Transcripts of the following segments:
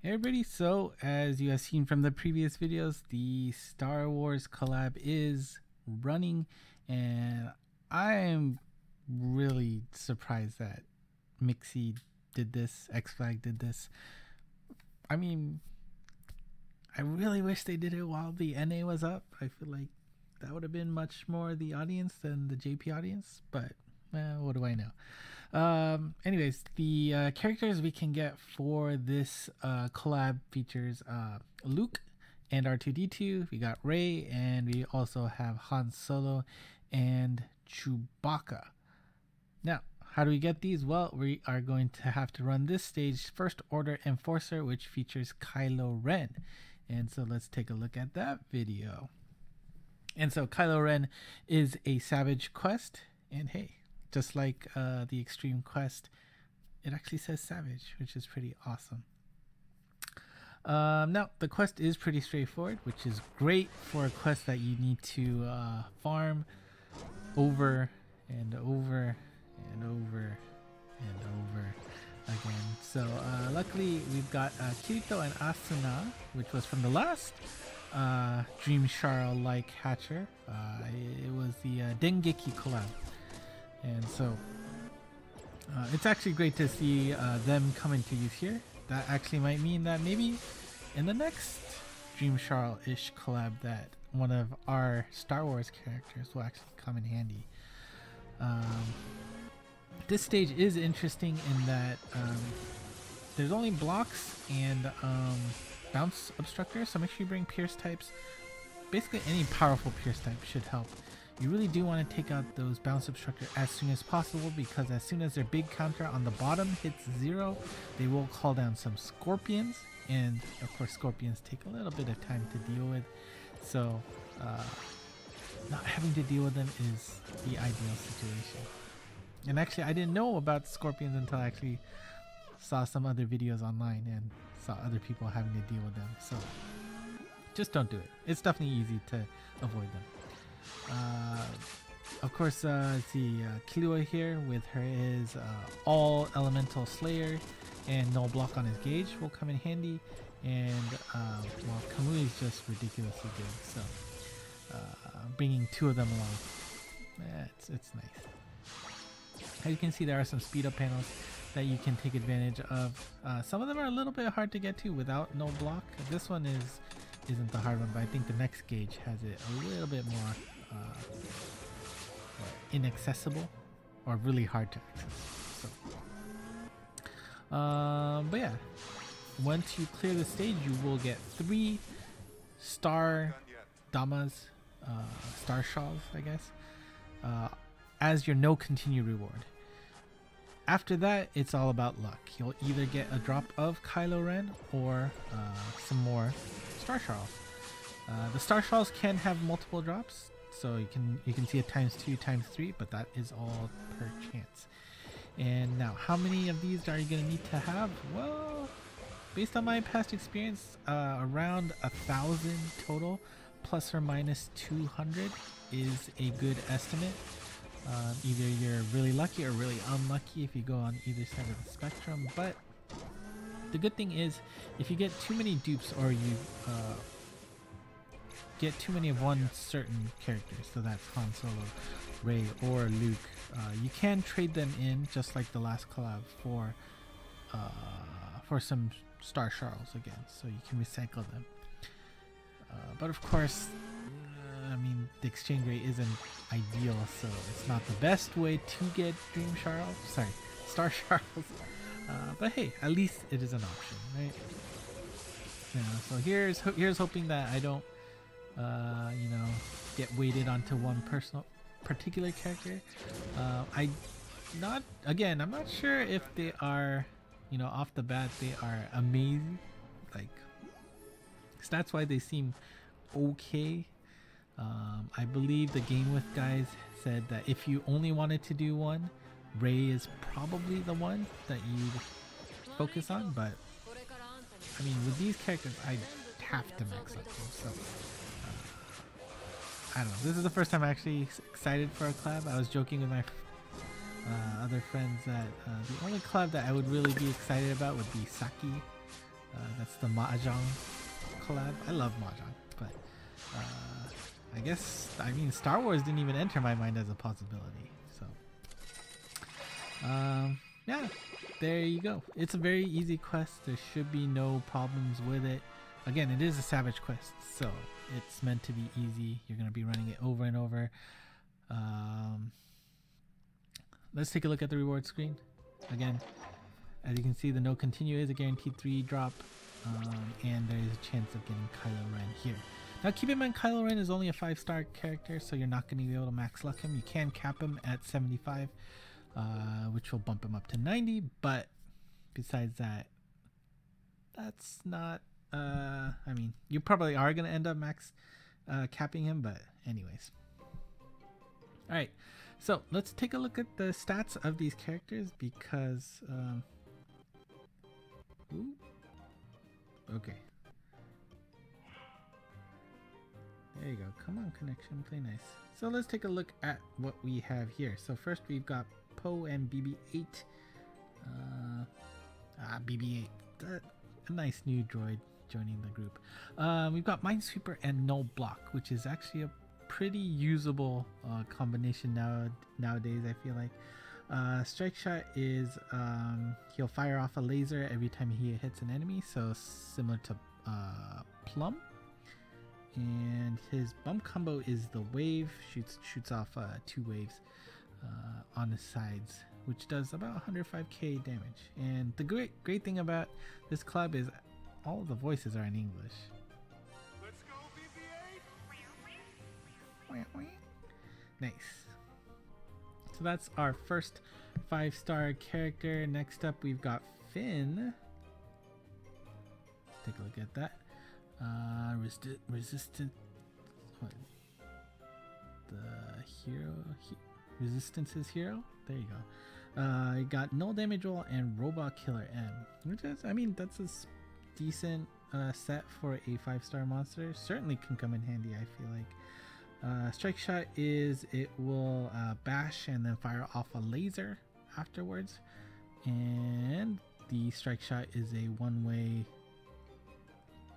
Hey everybody, so as you have seen from the previous videos, the Star Wars collab is running, and I am really surprised that Mixie did this, X-Flag did this. I mean, I really wish they did it while the NA was up. I feel like that would have been much more the audience than the JP audience, but what do I know? Anyways, the characters we can get for this collab features Luke and R2-D2. We got Rey, and we also have Han Solo and Chewbacca. Now, how do we get these? Well, we are going to have to run this stage, First Order Enforcer, which features Kylo Ren. And so let's take a look at that video. And so Kylo Ren is a Savage quest, and hey, just like the Extreme quest, it actually says Savage, which is pretty awesome. Now, the quest is pretty straightforward, which is great for a quest that you need to farm over and over and over and over again. So luckily, we've got Kirito and Asuna, which was from the last Dream Sharl-like hatcher. It was the Dengeki collab. And so it's actually great to see them come into use here. That actually might mean that maybe in the next Dream Sharl-ish collab that one of our Star Wars characters will actually come in handy. This stage is interesting in that there's only blocks and bounce obstructors, so make sure you bring pierce types. Basically any powerful pierce type should help. You really do want to take out those bounce obstructor as soon as possible, because as soon as their big counter on the bottom hits 0, they will call down some scorpions, and of course scorpions take a little bit of time to deal with, so not having to deal with them is the ideal situation. And actually I didn't know about scorpions until I actually saw some other videos online and saw other people having to deal with them, so just don't do it. It's definitely easy to avoid them. Of course, see Killua here with her is all elemental slayer, and no block on his gauge will come in handy, and well, Kamui is just ridiculously good, so bringing 2 of them along, it's nice. As you can see, there are some speed up panels that you can take advantage of. Some of them are a little bit hard to get to without no block. This one isn't the hard one, but I think the next gauge has it a little bit more inaccessible or really hard to access. So, but yeah, once you clear the stage, you will get 3 star Damas, star sharls, I guess, as your no continue reward. After that, it's all about luck. You'll either get a drop of Kylo Ren or some more star sharls. The star sharls can have multiple drops, so you can see it ×2, ×3, but that is all per chance. And now, how many of these are you going to need to have? Well, based on my past experience, around 1,000 total, plus or minus 200 is a good estimate. Either you're really lucky or really unlucky if you go on either side of the spectrum, but the good thing is if you get too many dupes, or you get too many of one certain character, so that's Han Solo, Rey, or Luke, you can trade them in just like the last collab for some star sharls again, so you can recycle them. But of course, I mean, the exchange rate isn't ideal, so it's not the best way to get Dream Sharls, sorry, Star Sharls. But hey, at least it is an option, right? Yeah, so here's hoping that I don't, you know, get weighted onto one particular character. I'm not sure if they are, you know, off the bat they are amazing, like stats wise they seem okay. I believe the Game With guys said that if you only wanted to do one, Rey is probably the one that you focus on, but I mean, with these characters I have to max up them, so I don't know. This is the first time I'm actually excited for a collab. I was joking with my other friends that the only collab that I would really be excited about would be Saki That's the Mahjong collab. I love Mahjong, but I guess, I mean, Star Wars didn't even enter my mind as a possibility. So, yeah, there you go. It's a very easy quest. There should be no problems with it. Again, it is a Savage quest, so it's meant to be easy. You're going to be running it over and over. Let's take a look at the reward screen. Again, as you can see, the no continue is a guaranteed 3 drop, and there is a chance of getting Kylo Ren here. Now keep in mind, Kylo Ren is only a 5-star character, so you're not going to be able to max luck him. You can cap him at 75, which will bump him up to 90, but besides that, that's not, I mean, you probably are going to end up max capping him, but anyways. Alright, so let's take a look at the stats of these characters because, ooh, okay. There you go. Come on, connection. Play nice. So let's take a look at what we have here. So first we've got Poe and BB-8. BB-8. A nice new droid joining the group. We've got Minesweeper and Null Block, which is actually a pretty usable combination nowadays, I feel like. Strike Shot is he'll fire off a laser every time he hits an enemy, so similar to Plum. And his bump combo is the wave, shoots off 2 waves on the sides, which does about 105k damage. And the great thing about this club is all of the voices are in English. Let's go, BB-8. Nice. So that's our first 5-star character. Next up we've got Finn. Let's take a look at that. Resistant, what? The hero, Resistance's hero. There you go. You got null damage roll and robot killer M, which is, I mean, that's a decent set for a 5-star monster. Certainly can come in handy, I feel like. Strike Shot is it will bash and then fire off a laser afterwards, and the Strike Shot is a one-way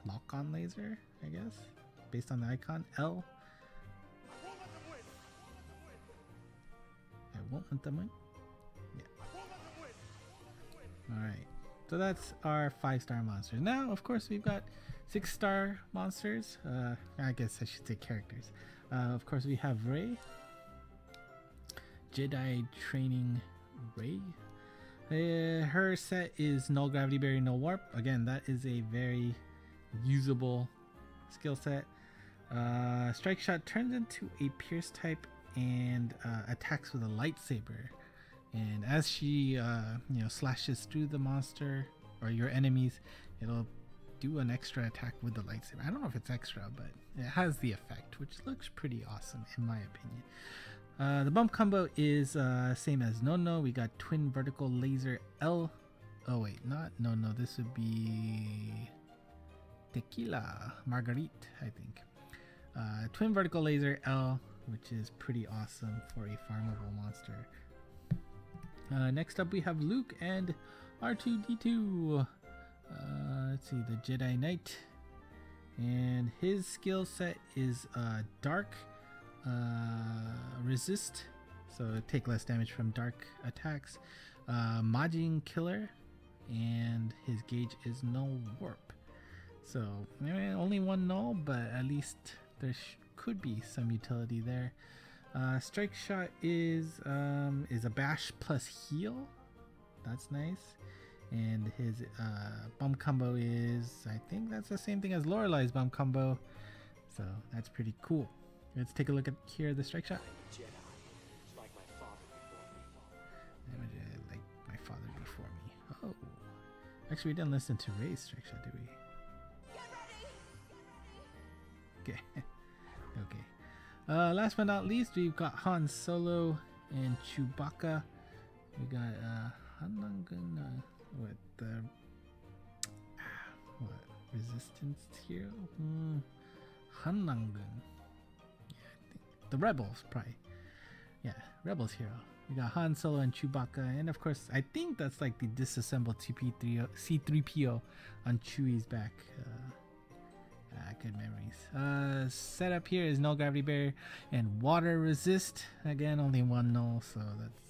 lock-on laser, I guess, based on the icon L. I won't let them win. Yeah. All right. So that's our 5-star monsters. Now, of course, we've got 6-star monsters. I guess I should say characters. Of course, we have Rey, Jedi Training Rey. Her set is Null Gravity Barrier, No Warp. Again, that is a very usable skill set. Strike Shot turns into a Pierce type and attacks with a lightsaber. And as she slashes through the monster or your enemies, it'll do an extra attack with the lightsaber. I don't know if it's extra, but it has the effect, which looks pretty awesome in my opinion. The bump combo is same as No. We got Twin Vertical Laser L. Oh wait, not No. This would be Tequila Marguerite, I think. Twin Vertical Laser L, which is pretty awesome for a farmable monster. Next up we have Luke and R2-D2. Let's see, the Jedi Knight, and his skill set is Dark Resist, so take less damage from dark attacks. Majin Killer, and his gauge is Null Warp. So only one null, but at least there could be some utility there. Strike Shot is a bash plus heal. That's nice. And his bump combo is, I think that's the same thing as Lorelai's bump combo. So that's pretty cool. Let's take a look at here the Strike Shot. Like my father before me. Like my father before me. Oh, actually we didn't listen to Rey's Strike Shot, did we? Okay. Okay. Last but not least, we've got Han Solo and Chewbacca. We got Hanangun, what resistance hero? Hanangun. Yeah, I think the Rebels probably. Yeah, Rebels hero. We got Han Solo and Chewbacca, and of course, I think that's like the disassembled C3PO on Chewie's back. Good memories. Setup here is null gravity barrier and water resist. Again, only one null, so that's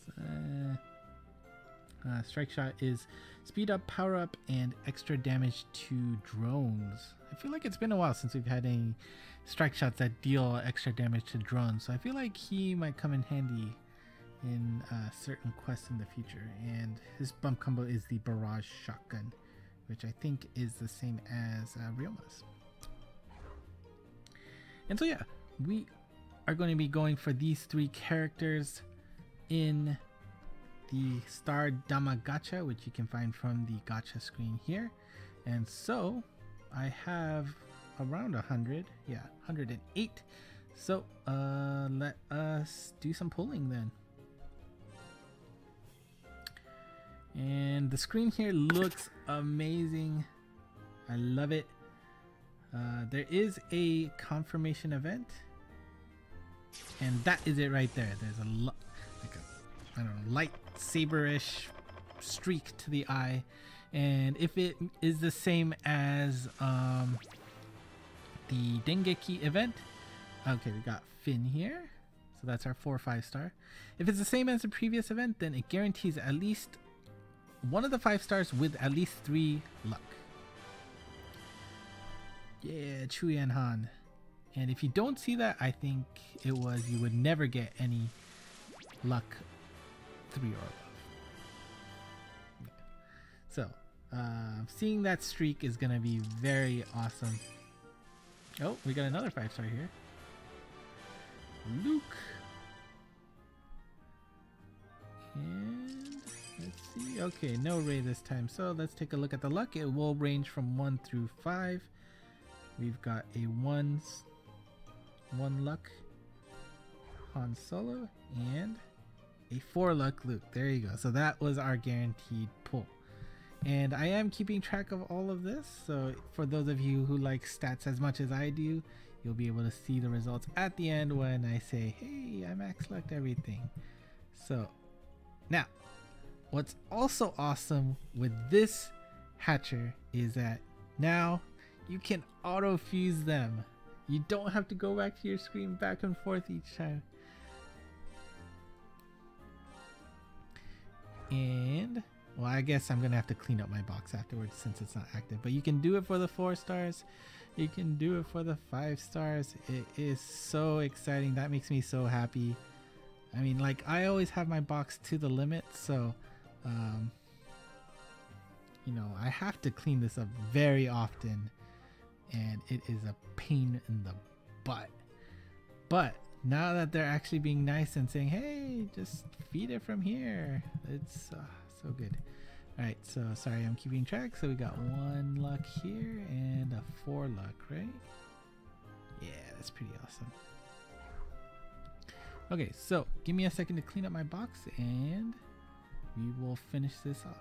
strike shot is speed up, power up, and extra damage to drones. I feel like it's been a while since we've had any strike shots that deal extra damage to drones, so I feel like he might come in handy in certain quests in the future. And his bump combo is the barrage shotgun, which I think is the same as Ryoma's. And so yeah, we are going to be going for these three characters in the Star Dama gacha, which you can find from the gacha screen here. And so I have around 100, yeah, 108. So let us do some pulling then. And the screen here looks amazing. I love it. There is a confirmation event, and that is it right there. There's a I don't know, lightsaber-ish streak to the eye, and if it is the same as the Dengeki event, okay, we got Finn here, so that's our 4 5-star. If it's the same as the previous event, then it guarantees at least one of the 5 stars with at least 3 luck. Yeah, Chewie and Han. And if you don't see that, I think it was you would never get any luck 3 or above. Yeah. So seeing that streak is gonna be very awesome. Oh, we got another 5-star here. Luke. And let's see. Okay, no Rey this time. So let's take a look at the luck. It will range from 1 through 5. We've got a 1 luck Han Solo and a 4 luck Luke. There you go. So that was our guaranteed pull. And I am keeping track of all of this. So for those of you who like stats as much as I do, you'll be able to see the results at the end when I say, hey, I max lucked everything. So now, what's also awesome with this hatcher is that now you can auto fuse them. You don't have to go back to your screen back and forth each time. And well, I guess I'm gonna have to clean up my box afterwards since it's not active, but you can do it for the 4 stars. You can do it for the 5 stars. It is so exciting. That makes me so happy. I mean, like, I always have my box to the limit, so you know, I have to clean this up very often, and it is a pain in the butt. But now that they're actually being nice and saying, hey, just feed it from here, it's so good. All right, so sorry, I'm keeping track. So we got 1 luck here and a 4 luck, right? Yeah, that's pretty awesome. Okay, so give me a second to clean up my box and we will finish this off.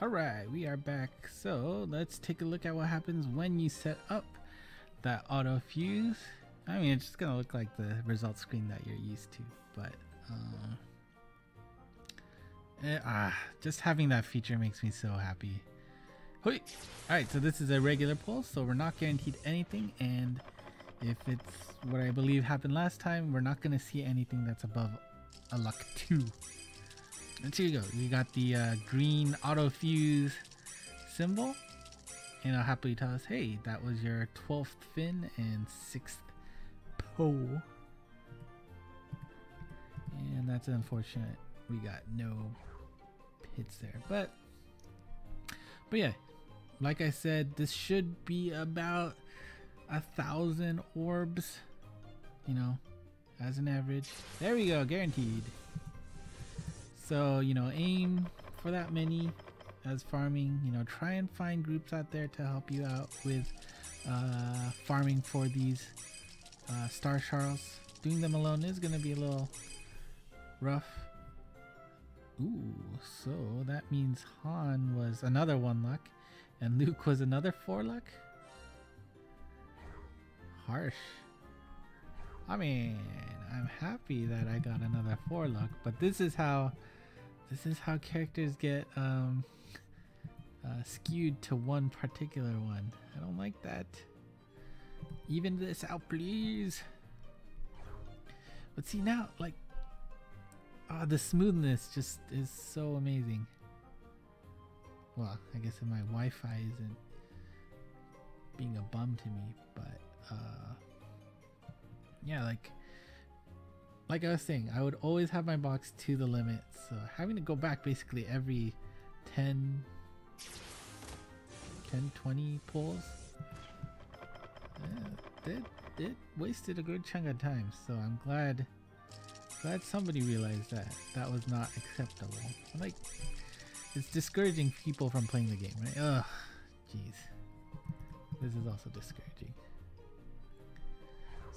All right, we are back. So let's take a look at what happens when you set up that auto fuse. I mean, it's just gonna look like the result screen that you're used to, but just having that feature makes me so happy. Hoi! All right, so this is a regular pull, so we're not guaranteed anything, and if it's what I believe happened last time, we're not gonna see anything that's above a luck 2. And here you go. We got the green auto fuse symbol, and it'll happily tell us, hey, that was your 12th Finn and 6th Poe. And that's unfortunate. We got no hits there, but yeah, like I said, this should be about 1,000 orbs, you know, as an average. There we go, guaranteed. So, you know, aim for that many as farming. You know, try and find groups out there to help you out with farming for these star sharls. Doing them alone is gonna be a little rough. Ooh, so that means Han was another 1 luck and Luke was another 4 luck. Harsh. I mean, I'm happy that I got another 4 luck, but this is how characters get skewed to one particular one. I don't like that. Even this out, please. But see now, like, the smoothness just is so amazing. Well, I guess if my Wi-Fi isn't being a bum to me, but yeah, like I was saying, I would always have my box to the limit, so having to go back basically every 10 20 pulls, it wasted a good chunk of time. So I'm glad somebody realized that was not acceptable. Like, it's discouraging people from playing the game, right? Ugh, jeez, this is also discouraging.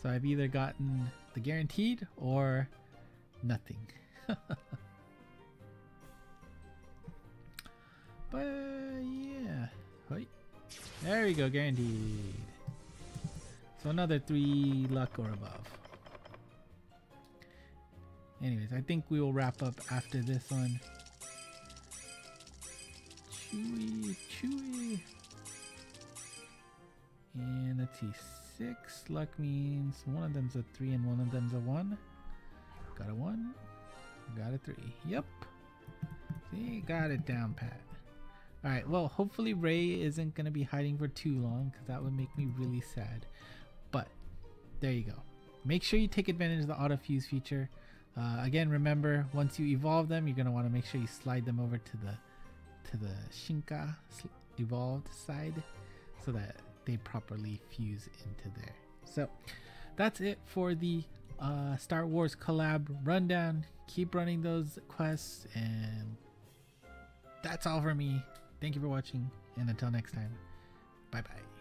So I've either gotten the guaranteed or nothing. But yeah, there we go, guaranteed. So another 3 luck or above. Anyways, I think we will wrap up after this one. Chewy. And let's see, 6 luck means one of them's a 3 and one of them's a 1. Got a 1, got a 3. Yep. See, got it down pat. Alright, well, hopefully Ray isn't going to be hiding for too long, because that would make me really sad. But there you go. Make sure you take advantage of the auto fuse feature. Again, remember, once you evolve them, you're going to want to make sure you slide them over to the Shinka evolved side so that they properly fuse into there. So that's it for the Star Wars collab rundown. Keep running those quests, and that's all for me. Thank you for watching, and until next time, bye bye.